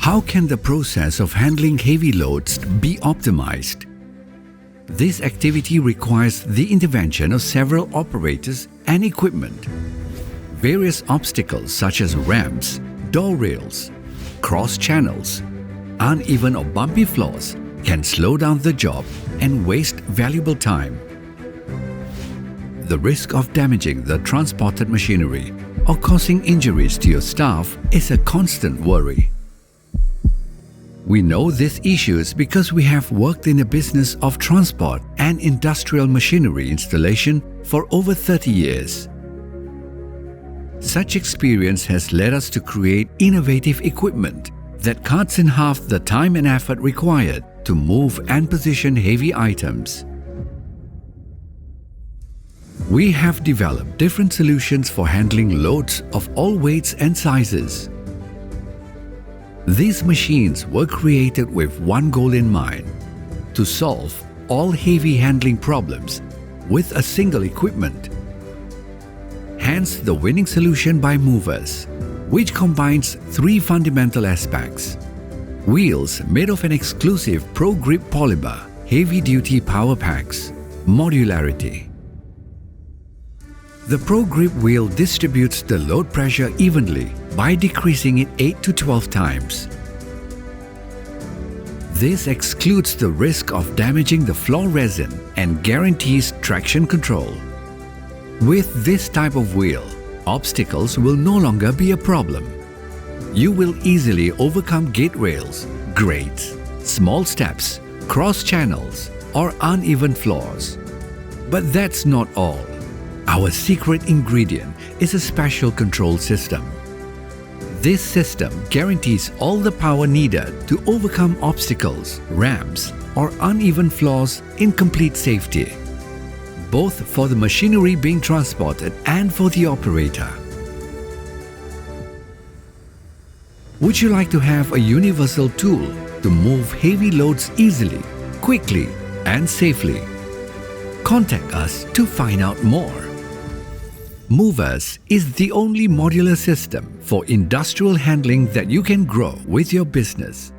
How can the process of handling heavy loads be optimized? This activity requires the intervention of several operators and equipment. Various obstacles such as ramps, door rails, cross channels, uneven or bumpy floors can slow down the job and waste valuable time. The risk of damaging the transported machinery or causing injuries to your staff is a constant worry. We know these issues because we have worked in the business of transport and industrial machinery installation for over 30 years. Such experience has led us to create innovative equipment that cuts in half the time and effort required to move and position heavy items. We have developed different solutions for handling loads of all weights and sizes. These machines were created with one goal in mind: to solve all heavy handling problems with a single equipment. Hence the winning solution by Mouvers, which combines three fundamental aspects: wheels made of an exclusive Pro Grip polymer, heavy-duty power packs, modularity. The Pro Grip wheel distributes the load pressure evenly by decreasing it 8 to 12 times. This excludes the risk of damaging the floor resin and guarantees traction control. With this type of wheel, obstacles will no longer be a problem. You will easily overcome gate rails, grates, small steps, cross channels, or uneven floors. But that's not all. Our secret ingredient is a special control system. This system guarantees all the power needed to overcome obstacles, ramps, or uneven floors in complete safety, both for the machinery being transported and for the operator. Would you like to have a universal tool to move heavy loads easily, quickly, and safely? Contact us to find out more. Mouvers is the only modular system for industrial handling that you can grow with your business.